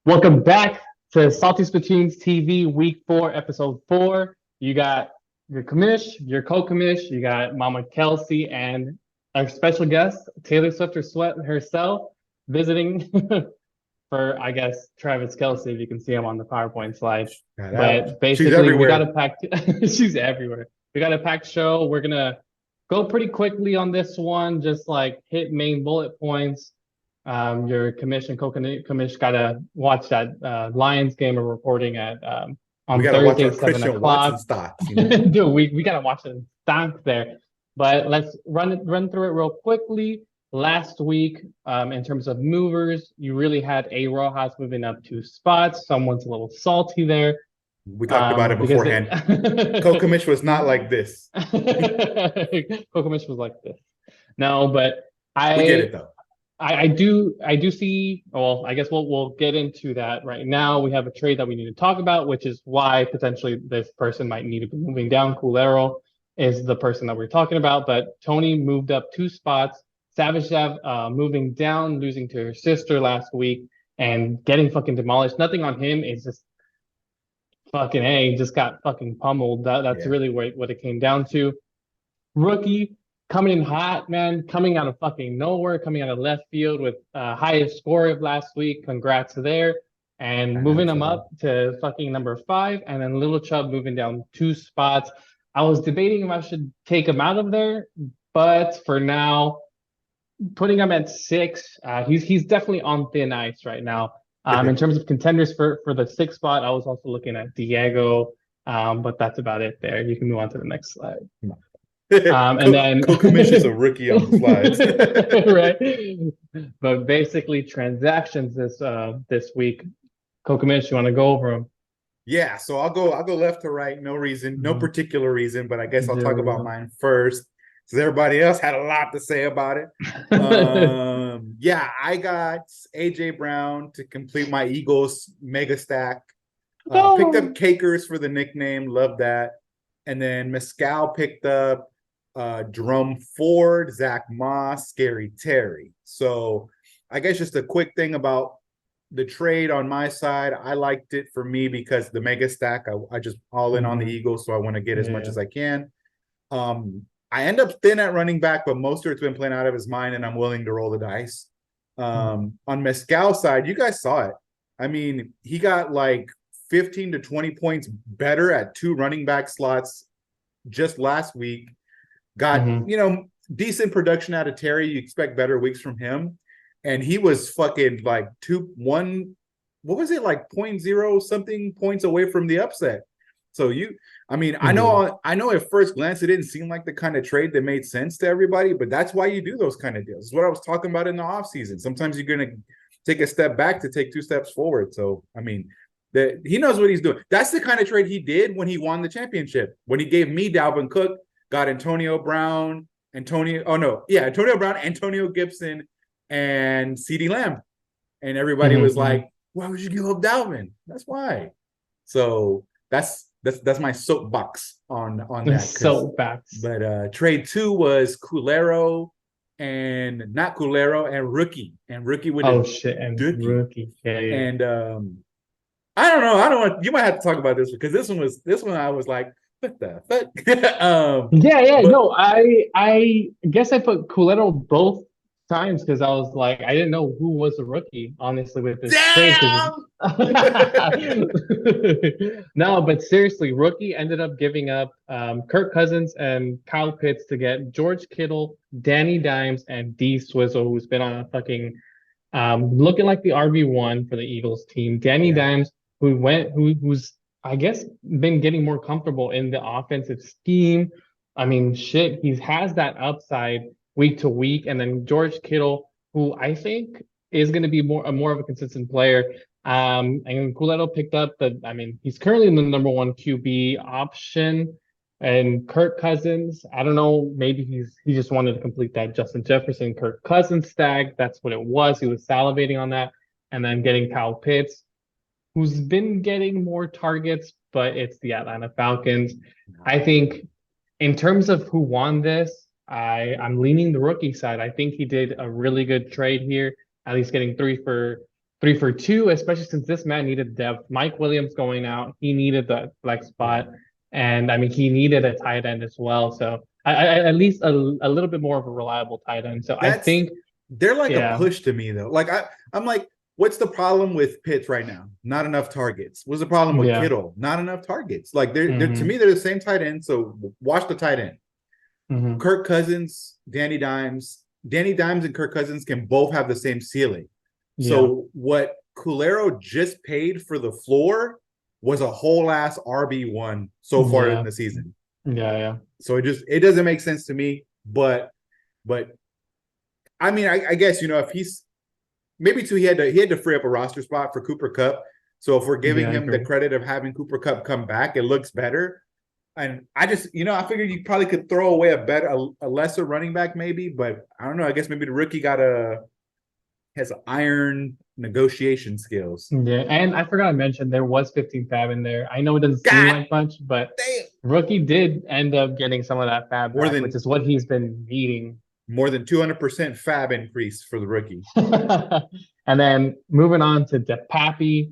Welcome back to Salty Spitoonz TV Week 4, Episode 4. You got your commish, your co-commish, you got Mama Kelsey, and our special guest, Taylor Swift herself, visiting for, I guess, Travis Kelsey, if you can see him on the PowerPoint slide. But She's basically, we got everywhere. a packed, she's everywhere. We got a packed show. We're going to go pretty quickly on this one, just like hit main bullet points. Your commission, co-commish, gotta watch that Lions game we're reporting at We on got to watch Thursday, our 7 Christian Watson o'clock. stocks, Dude, we gotta watch it stunk there. But let's run through it real quickly. Last week, in terms of movers, you really had A Rojas moving up 2 spots. Someone's a little salty there. We talked about it Because beforehand. Co-commish was not like this. co-commish was like this. No, but We get it though. I do see. Well, I guess we'll get into that right now. We have a trade that we need to talk about, which is why potentially this person might need to be moving down. Culero is the person that we're talking about, but Tony moved up 2 spots. Savage moving down, losing to her sister last week and getting fucking demolished. Nothing on him. It's just fucking A. Just got fucking pummeled. That's really what it came down to. Rookie coming in hot, man, coming out of fucking nowhere, coming out of left field with highest score of last week. Congrats there. And moving him up to fucking number 5, and then Little Chubb moving down 2 spots. I was debating if I should take him out of there, but for now, putting him at 6, he's definitely on thin ice right now. In terms of contenders for the 6th spot, I was also looking at Diego, but that's about it there. You can move on to the next slide. And then Co-commish is a rookie on the slides. Right. But basically transactions this week. Co-commish, you want to go over them? Yeah, so I'll go left to right, no reason, no particular reason, but I guess I'll talk about mine first. Because everybody else had a lot to say about it. Yeah, I got AJ Brown to complete my Eagles mega stack. Picked up Cakers for the nickname, love that. And then Mescal picked up Drum Ford, Zach Moss, Scary Terry. So I guess just a quick thing about the trade on my side. I liked it for me because the mega stack, I just all in on the Eagles, so I want to get as much as I can. I end up thin at running back, but Mostert's been playing out of his mind, and I'm willing to roll the dice. On Mescal's side, you guys saw it. I mean, he got like 15 to 20 points better at 2 running back slots just last week. Got, decent production out of Terry. You expect better weeks from him. And he was fucking like 0.0 something points away from the upset. So I know at first glance, it didn't seem like the kind of trade that made sense to everybody, but that's why you do those kind of deals. It's what I was talking about in the offseason. Sometimes you're going to take a step back to take 2 steps forward. So, I mean, he knows what he's doing. That's the kind of trade he did when he won the championship. When he gave me Dalvin Cook, got Antonio Brown, Antonio Gibson, and CeeDee Lamb. And everybody was like, why would you give up Dalvin? That's why. So that's my soapbox on that. Soapbox. But trade 2 was Culero and Rookie. And Rookie with Rookie. And I don't know. You might have to talk about this because this one I was like, what the fuck? No, I guess I put Culero both times because I was like, I didn't know who was a rookie, honestly, with this trade. No, but seriously, Rookie ended up giving up Kirk Cousins and Kyle Pitts to get George Kittle, Danny Dimes, and D Swizzle, who's been on a fucking looking like the RB1 for the Eagles team. Danny Dimes, who's I guess been getting more comfortable in the offensive scheme. I mean, shit, he has that upside week to week. And then George Kittle, who I think is going to be more of a consistent player. And Culero picked up he's currently the number 1 QB option. And Kirk Cousins, I don't know, maybe he just wanted to complete that Justin Jefferson, Kirk Cousins stack. That's what it was. He was salivating on that. And then getting Kyle Pitts, who's been getting more targets, but it's the Atlanta Falcons. I think in terms of who won this, I'm leaning the rookie side. I think he did a really good trade here, at least getting 3 for 3 for 2, especially since this man needed depth. Mike Williams going out, he needed the flex Yeah. spot, and I mean he needed a tight end as well. So at least a little bit more of a reliable tight end. So I That's think, they're like a yeah, push to me though. Like I'm like, what's the problem with Pitts right now? Not enough targets. What's the problem with yeah, Kittle? Not enough targets. Like they're to hmm me, they're the same tight end. So watch the tight end. hmm Kirk Cousins, Danny Dimes and Kirk Cousins can both have the same ceiling. yeah, So what Culero just paid for the floor was a whole ass RB1 so far in yeah, the season. yeah, So it doesn't make sense to me. But I mean, I guess if he's maybe too, he had to free up a roster spot for Cooper Kupp. So if we're giving yeah, I him the agree. credit of having Cooper Kupp come back, it looks better. And I just, I figured you probably could throw away a lesser running back, maybe, but I don't know. I guess maybe the rookie has iron negotiation skills. Yeah, and I forgot to mention there was 15 fab in there. I know it doesn't seem God like much, but damn, rookie did end up getting some of that fab more back, which than is what he's been needing. more than 200% fab increase for the rookie. And then moving on to DePappy,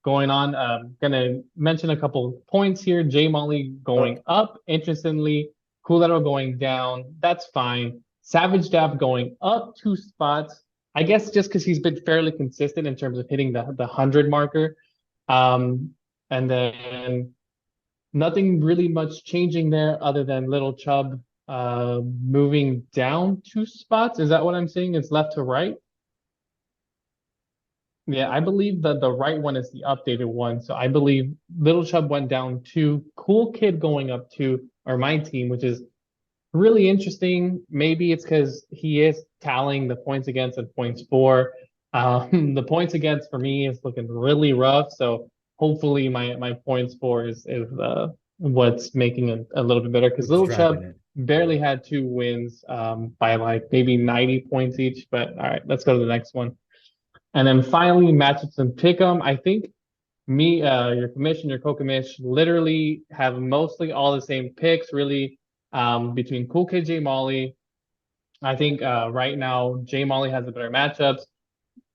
going on, gonna mention a couple points here. J Molly Uh, going up, interestingly, Coolero going down. That's fine. Savage Dab going up 2 spots. I guess just because he's been fairly consistent in terms of hitting the 100 marker. Um, and then nothing really much changing there other than Little Chubb moving down 2 spots. Is that what I'm seeing? It's left to right? Yeah, I believe that the right one is the updated one. So I believe Little Chubb went down 2, Cool Kid going up 2, or my team, which is really interesting. Maybe it's because he is tallying the points against and points for. The points against for me is looking really rough. So hopefully my points for is what's making it a little bit better because what's Little driving Chubb it? barely had 2 wins by like maybe 90 points each. But all right, let's go to the next one. And then finally, matchups and pick'em. I think me, your commission, your co-commish, literally have mostly all the same picks, really, between Cool Kid J Molly. I think right now J Molly has the better matchups.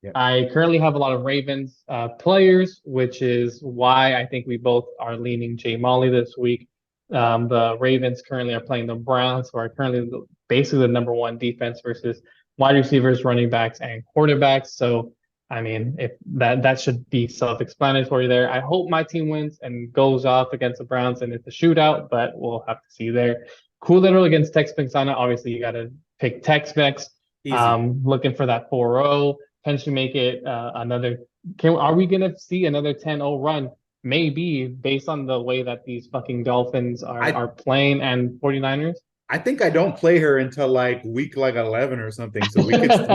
Yep. I currently have a lot of Ravens players, which is why I think we both are leaning J Molly this week. The Ravens currently are playing the Browns, who are currently basically the number one defense versus wide receivers, running backs, and quarterbacks. So, I mean, if that should be self-explanatory there. I hope my team wins and goes off against the Browns and it's a shootout, but we'll have to see there. Cool Little against Tex Mexana. Obviously, you got to pick Tex Mex. Easy. Looking for that 4-0, potentially make it another. Are we gonna see another 10-0 run? Maybe based on the way that these fucking Dolphins are I are playing and 49ers. I think I don't play her until like week like 11 or something. So we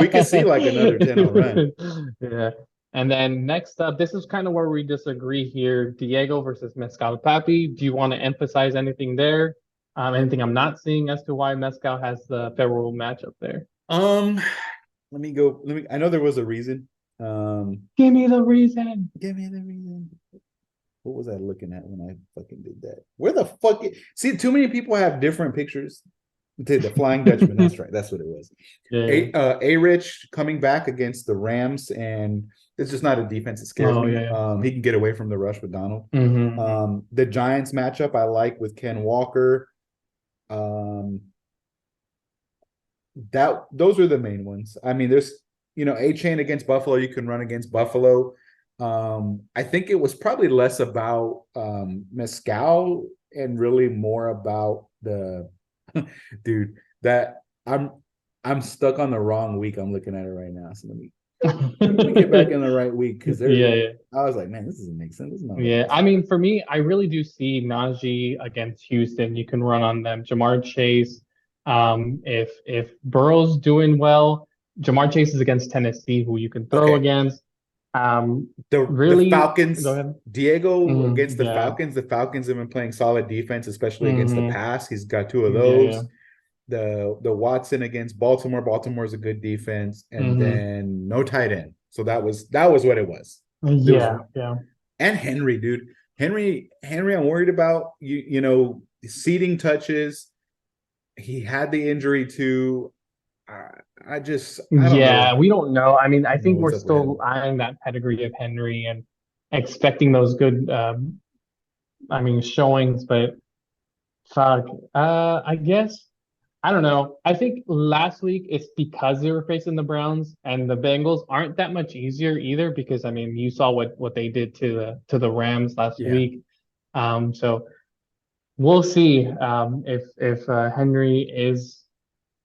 could see like another 10-0 run. Yeah. And then next up, this is kind of where we disagree here. Diego versus Mescal Papi. Do you want to emphasize anything there? Anything I'm not seeing as to why Mescal has the favorable matchup there? Um, let me go. I know there was a reason. Give me the reason. Give me the reason. What was I looking at when I fucking did that? Where the fuck? See, too many people have different pictures. The Flying Dutchman. That's right. That's what it was. Yeah. A Rich coming back against the Rams, and it's just not a defense that scares Oh me. yeah. He can get away from the rush with Donald. Mm-hmm. The Giants matchup I like with Ken Walker. That those are the main ones. I mean, there's A Chain against Buffalo. You can run against Buffalo. I think it was probably less about Mescal and really more about the dude that I'm stuck on the wrong week. I'm looking at it right now. So let me get back in the right week because Yeah, yeah. I was like, man, this doesn't make sense. This is not Yeah, making I sense. mean, for me, I really do see Najee against Houston. You can run on them. Jamar Chase. If Burrow's doing well, Jamar Chase is against Tennessee, who you can throw Okay. against. The Really, go Falcons, ahead. Diego against the Yeah. Falcons. The Falcons have been playing solid defense, especially against the hmm pass. He's got two of Yeah, yeah. those. The Watson against Baltimore. Baltimore is a good defense, and hmm then no tight end. So that was what it was. There was Yeah, yeah. and Henry, dude. Henry, I'm worried about seating touches. He had the injury too. I don't Yeah, know. we don't know. I mean, I I don't know think we're what's up with still him. eyeing that pedigree of Henry and expecting those good, I mean, showings, but fuck, I guess. I don't know. I think last week it's because they were facing the Browns and the Bengals aren't that much easier either because I mean you saw what they did to the Rams last Yeah, week. So we'll see if Henry is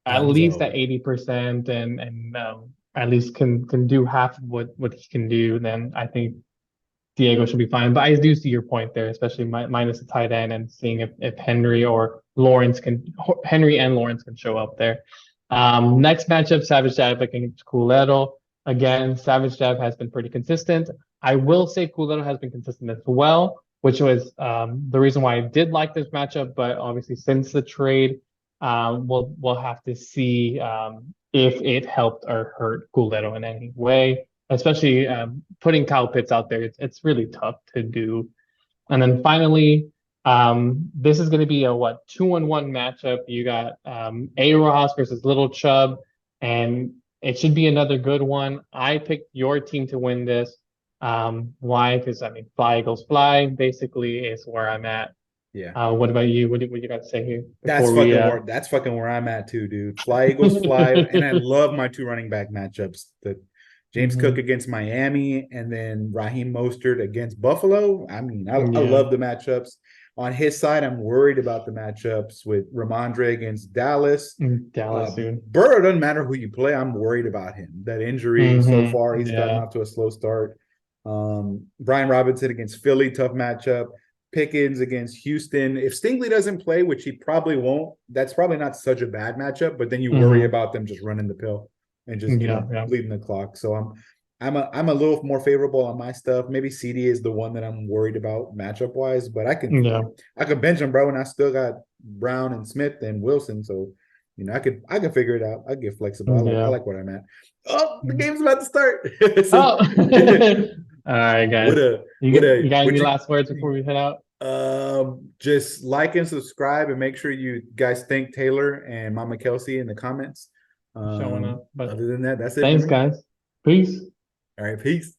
at least Dunzo. at 80% and at least can do half of what he can do, then I think Diego should be fine. But I do see your point there, especially minus the tight end and seeing if Henry or Lawrence can Henry and Lawrence can show up there. Next matchup, Savage Dev against Culero. Again, Savage Dev has been pretty consistent. I will say Culero has been consistent as well, which was the reason why I did like this matchup. But obviously, since the trade, we'll have to see if it helped or hurt Culero in any way, especially putting Kyle Pitts out there. It's really tough to do. And then finally, this is going to be a what 2-on-1 matchup. You got A Ross versus Little Chubb, and it should be another good one. I picked your team to win this. Why? Because I mean, fly Eagles fly. Basically, is where I'm at. Yeah. What about you? What you got to say here before we? That's fucking where I'm at too, dude. Fly Eagles fly, and I love my two running back matchups. The James Cook Mhm. against Miami, and then Raheem Mostert against Buffalo. I mean, I Yeah, love the matchups. On his side, I'm worried about the matchups with Ramondre against Dallas. Dallas soon. Burrow, doesn't matter who you play. I'm worried about him. That injury so far, he's gotten Yeah, off to a slow start. Brian Robinson against Philly, tough matchup. Pickens against Houston. If Stingley doesn't play, which he probably won't, that's probably not such a bad matchup. But then you worry hmm about them just running the pill and just yeah, yeah, bleeding the clock. So I'm a little more favorable on my stuff. Maybe CD is the one that I'm worried about matchup wise, but yeah, I could bench him, bro, and I still got Brown and Smith and Wilson. So I could figure it out. I get flexible. I yeah. like where I'm at. Oh, the game's about to start. So Oh, all right, what guys. a what You a got would any you last words before we head out? just like and subscribe and make sure you guys thank Taylor and Mama Kelsey in the comments. Showing up. But Other than that, that's it for thanks, me. guys. Peace. All right, peace.